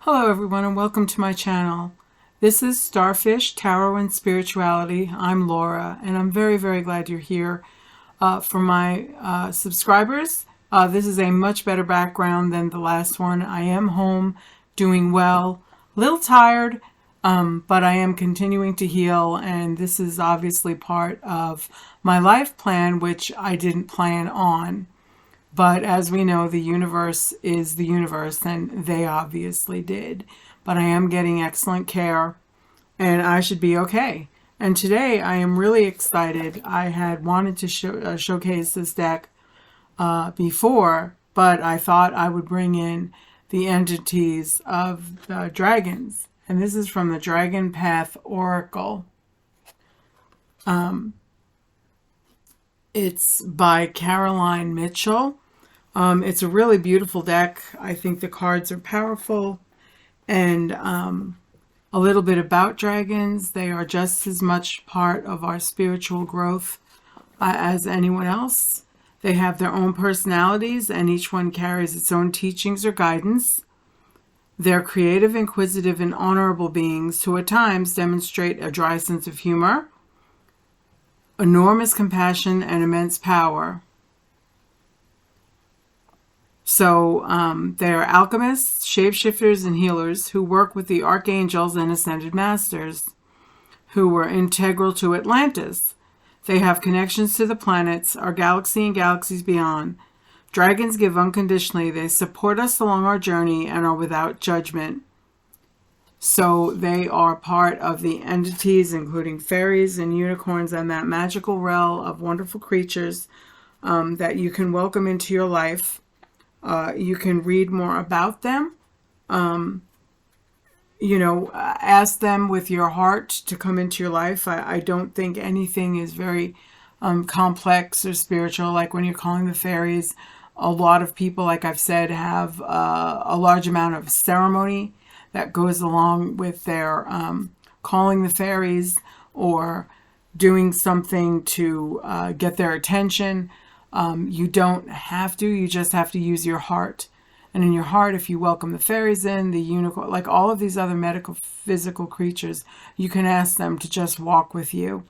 Hello everyone and welcome to my channel. This is Starfish, Tarot and Spirituality. I'm Laura and I'm very glad you're here. For my subscribers, this is a much better background than the last one. I am home, doing well, a little tired, but I am continuing to heal, and this is obviously part of my life plan, which I didn't plan on. But as we know, the universe is the universe, and they obviously did. But I am getting excellent care, and I should be okay. And today I am really excited. I had wanted to showcase this deck before, but I thought I would bring in the entities of the dragons. And this is from the Dragon Path Oracle. It's by Caroline Mitchell. It's a really beautiful deck. I think the cards are powerful, and a little bit about dragons. They are just as much part of our spiritual growth as anyone else. They have their own personalities, and each one carries its own teachings or guidance. They're creative, inquisitive, and honorable beings who at times demonstrate a dry sense of humor, enormous compassion, and immense power. So they are alchemists, shapeshifters, and healers who work with the archangels and ascended masters who were integral to Atlantis. They have connections to the planets, our galaxy, and galaxies beyond. Dragons give unconditionally. They support us along our journey and are without judgment. So they are part of the entities, including fairies and unicorns, and that magical realm of wonderful creatures that you can welcome into your life. You can read more about them. Ask them with your heart to come into your life. I don't think anything is very complex or spiritual. Like when you're calling the fairies, a lot of people, like I've said, have a large amount of ceremony that goes along with their calling the fairies or doing something to get their attention. You don't have to, you just have to use your heart. And in your heart, if you welcome the fairies in, the unicorn, like all of these other medical, physical creatures, you can ask them to just walk with you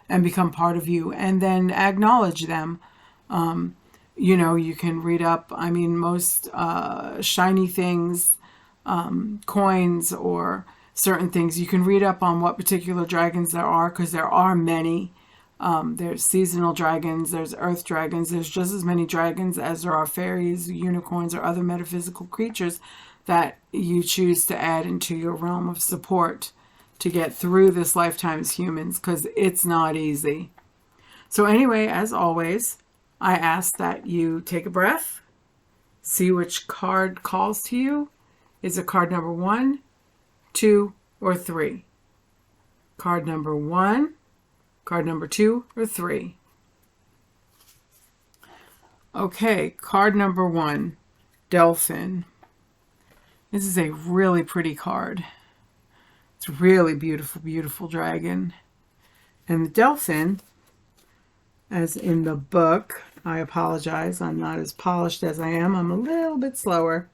and become part of you, and then acknowledge them. You can read up, most shiny things, coins or certain things. You can read up on what particular dragons there are, because there are many. There's seasonal dragons, there's earth dragons, there's just as many dragons as there are fairies, unicorns, or other metaphysical creatures that you choose to add into your realm of support to get through this lifetime as humans, because it's not easy. So anyway, as always, I ask that you take a breath, see which card calls to you. Is it card number 1, 2, or 3? Card number 1, card number 2, or 3? Okay, card number 1, Delphin. This is a really pretty card. It's a really beautiful dragon. And the Delphin, as in the book, I apologize, I'm not as polished as I am. I'm a little bit slower.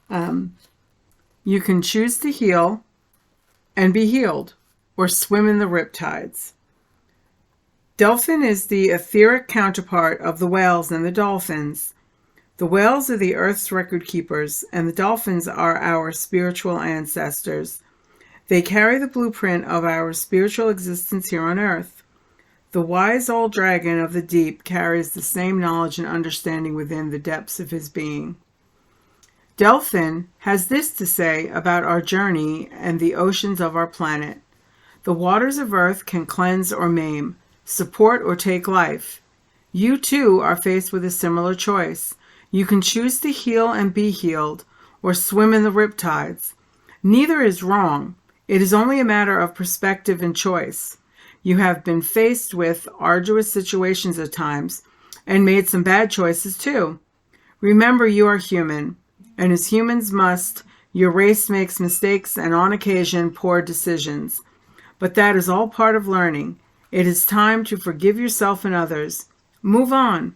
You can choose to heal and be healed, or swim in the riptides. Delphin is the etheric counterpart of the whales and the dolphins. The whales are the Earth's record keepers, and the dolphins are our spiritual ancestors. They carry the blueprint of our spiritual existence here on Earth. The wise old dragon of the deep carries the same knowledge and understanding within the depths of his being. Delphin has this to say about our journey and the oceans of our planet. The waters of Earth can cleanse or maim, support or take life. You too are faced with a similar choice. You can choose to heal and be healed, or swim in the riptides. Neither is wrong. It is only a matter of perspective and choice. You have been faced with arduous situations at times, and made some bad choices too. Remember, you are human, and as humans must, your race makes mistakes and on occasion poor decisions. But that is all part of learning. It is time to forgive yourself and others. Move on.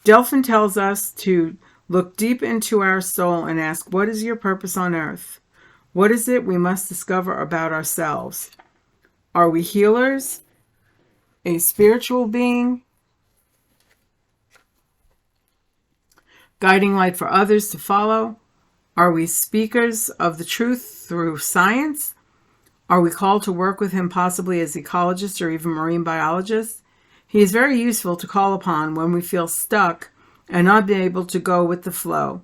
Delphin tells us to look deep into our soul and ask, what is your purpose on earth? What is it we must discover about ourselves? Are we healers? A spiritual being? Guiding light for others to follow? Are we speakers of the truth through science? Are we called to work with him possibly as ecologists or even marine biologists? He is very useful to call upon when we feel stuck and unable to go with the flow.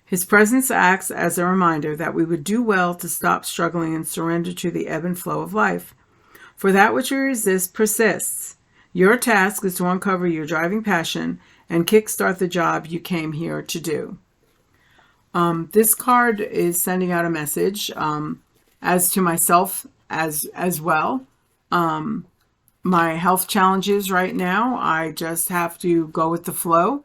His presence acts as a reminder that we would do well to stop struggling and surrender to the ebb and flow of life. For that which we resist persists. Your task is to uncover your driving passion and kickstart the job you came here to do. This card is sending out a message as to myself as well. My health challenges right now, I just have to go with the flow.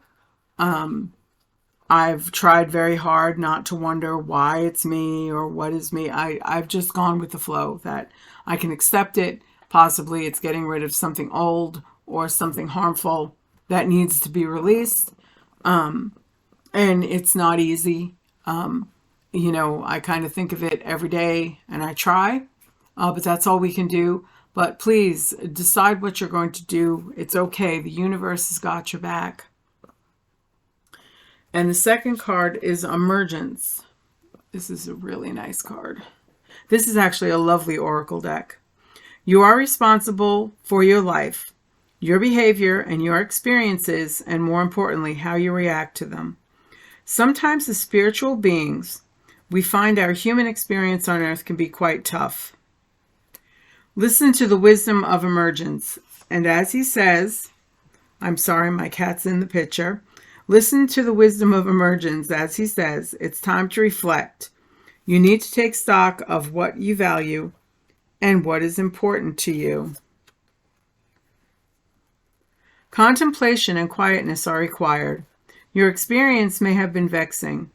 I've tried very hard not to wonder why it's me or what is me. I've just gone with the flow, that I can accept it. Possibly it's getting rid of something old or something harmful that needs to be released. And it's not easy. I kind of think of it every day and I try, but that's all we can do. But please decide what you're going to do. It's okay. The universe has got your back. And the second card is Emergence. This is a really nice card. This is actually a lovely oracle deck. You are responsible for your life, your behavior, and your experiences, and more importantly, how you react to them. Sometimes as spiritual beings, we find our human experience on earth can be quite tough. Listen to the wisdom of emergence. And as he says, I'm sorry, my cat's in the picture. Listen to the wisdom of emergence. As he says, it's time to reflect. You need to take stock of what you value and what is important to you. Contemplation and quietness are required. Your experience may have been vexing.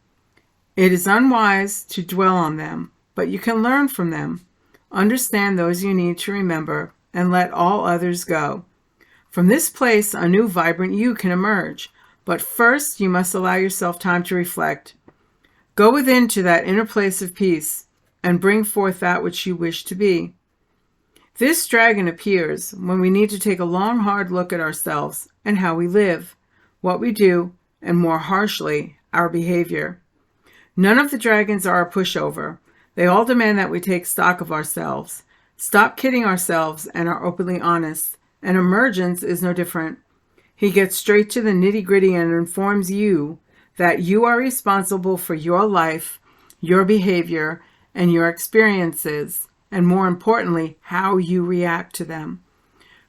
It is unwise to dwell on them, but you can learn from them. Understand those you need to remember and let all others go. From this place, a new vibrant you can emerge. But first, you must allow yourself time to reflect. Go within to that inner place of peace and bring forth that which you wish to be. This dragon appears when we need to take a long, hard look at ourselves and how we live, what we do, and more harshly, our behavior. None of the dragons are a pushover. They all demand that we take stock of ourselves, stop kidding ourselves, and are openly honest. And emergence is no different. He gets straight to the nitty-gritty and informs you that you are responsible for your life, your behavior, and your experiences, and more importantly, how you react to them.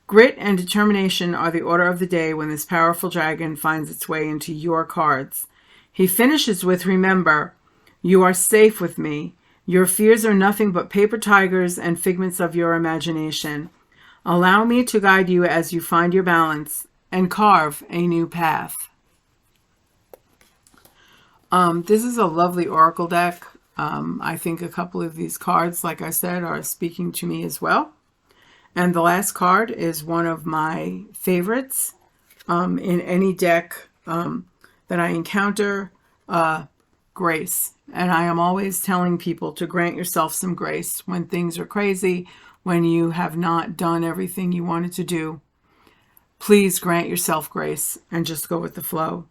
Grit and determination are the order of the day when this powerful dragon finds its way into your cards. He finishes with, remember, you are safe with me. Your fears are nothing but paper tigers and figments of your imagination. Allow me to guide you as you find your balance and carve a new path. This is a lovely oracle deck. I think a couple of these cards, like I said, are speaking to me as well. And the last card is one of my favorites in any deck that I encounter, grace. And I am always telling people to grant yourself some grace when things are crazy, when you have not done everything you wanted to do. Please grant yourself grace and just go with the flow.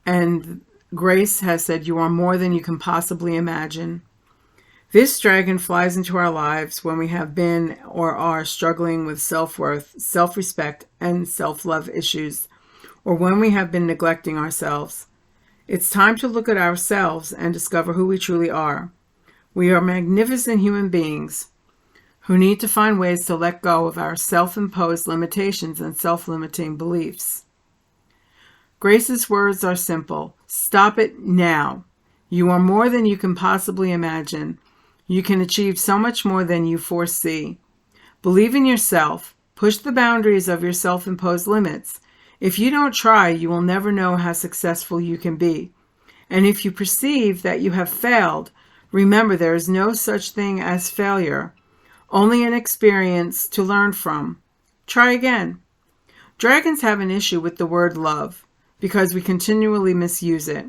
And Grace has said, you are more than you can possibly imagine. This dragon flies into our lives when we have been or are struggling with self-worth, self-respect, and self-love issues, or when we have been neglecting ourselves. It's time to look at ourselves and discover who we truly are. We are magnificent human beings who need to find ways to let go of our self-imposed limitations and self-limiting beliefs. Grace's words are simple. Stop it now. You are more than you can possibly imagine. You can achieve so much more than you foresee. Believe in yourself. Push the boundaries of your self-imposed limits. If you don't try, you will never know how successful you can be. And if you perceive that you have failed, remember there is no such thing as failure, only an experience to learn from. Try again. Dragons have an issue with the word love because we continually misuse it.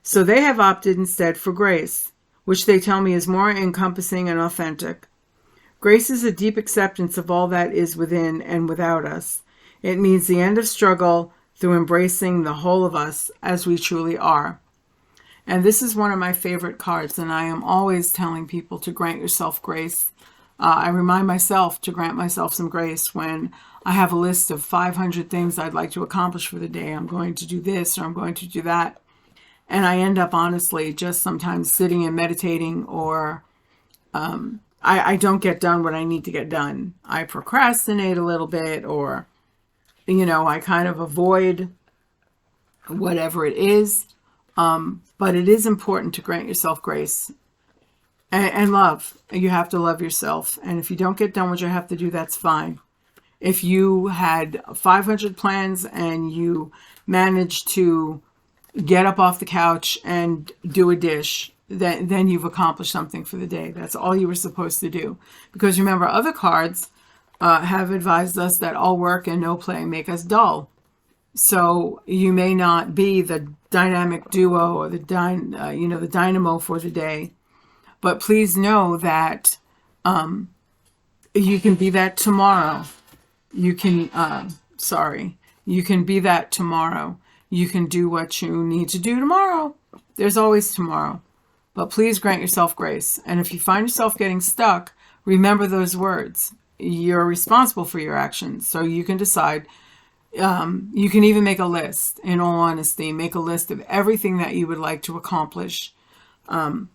So they have opted instead for grace. which they tell me is more encompassing and authentic. Grace is a deep acceptance of all that is within and without us. It means the end of struggle through embracing the whole of us as we truly are. And this is one of my favorite cards, and I am always telling people to grant yourself grace. I remind myself to grant myself some grace when I have a list of 500 things I'd like to accomplish for the day. I'm going to do this or I'm going to do that. And I end up honestly just sometimes sitting and meditating, or I don't get done what I need to get done. I procrastinate a little bit, or, I kind of avoid whatever it is. But it is important to grant yourself grace and love. You have to love yourself. And if you don't get done what you have to do, that's fine. If you had 500 plans and you managed to get up off the couch and do a dish, then you've accomplished something for the day. That's all you were supposed to do. Because remember, other cards have advised us that all work and no play make us dull. So you may not be the dynamic duo or the dynamo for the day, but please know that you can be that tomorrow. You can be that tomorrow. You can do what you need to do tomorrow. There's always tomorrow. But please grant yourself grace. And if you find yourself getting stuck, remember those words. You're responsible for your actions. So you can decide. You can even make a list, in all honesty. Make a list of everything that you would like to accomplish in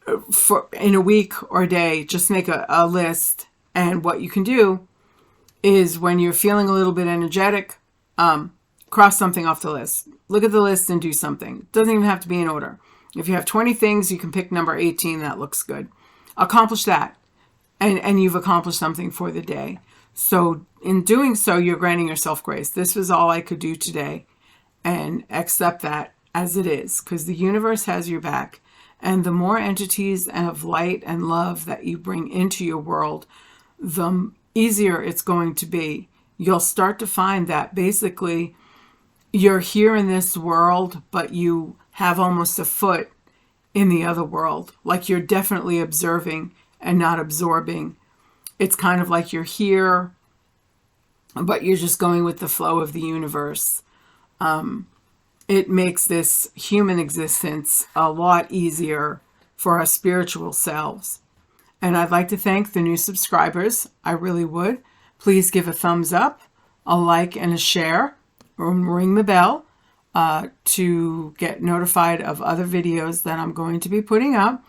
a week or a day. Just make a list. And what you can do is, when you're feeling a little bit energetic, cross something off the list. Look at the list and do something. It doesn't even have to be in order. If you have 20 things, you can pick number 18. That looks good. Accomplish that. And you've accomplished something for the day. So in doing so, you're granting yourself grace. This was all I could do today. And accept that as it is. Because the universe has your back. And the more entities of light and love that you bring into your world, the easier it's going to be. You'll start to find that basically you're here in this world, but you have almost a foot in the other world. Like you're definitely observing and not absorbing. It's kind of like you're here, but you're just going with the flow of the universe. It makes this human existence a lot easier for our spiritual selves. And I'd like to thank the new subscribers. I really would. Please give a thumbs up, a like, and a share. Ring the bell to get notified of other videos that I'm going to be putting up.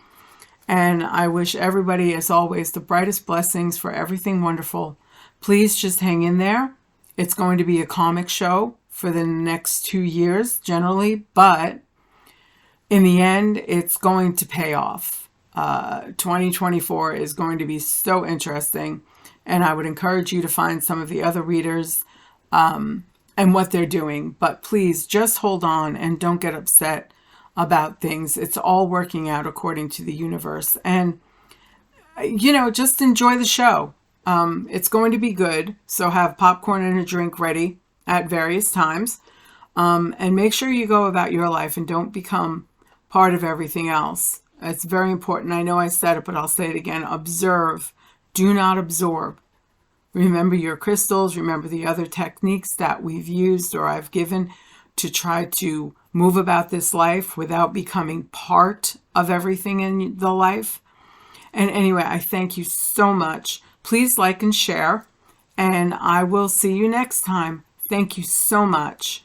And I wish everybody, as always, the brightest blessings for everything wonderful. Please just hang in there. It's going to be a comic show for the next 2 years, generally. But in the end, it's going to pay off. 2024 is going to be so interesting. And I would encourage you to find some of the other readers and what they're doing. But please just hold on and don't get upset about things. It's all working out according to the universe. And, just enjoy the show. It's going to be good. So have popcorn and a drink ready at various times. And make sure you go about your life and don't become part of everything else. It's very important. I know I said it, but I'll say it again. Observe. Do not absorb. Remember your crystals. Remember the other techniques that we've used or I've given to try to move about this life without becoming part of everything in the life. And anyway, I thank you so much. Please like and share, and I will see you next time. Thank you so much.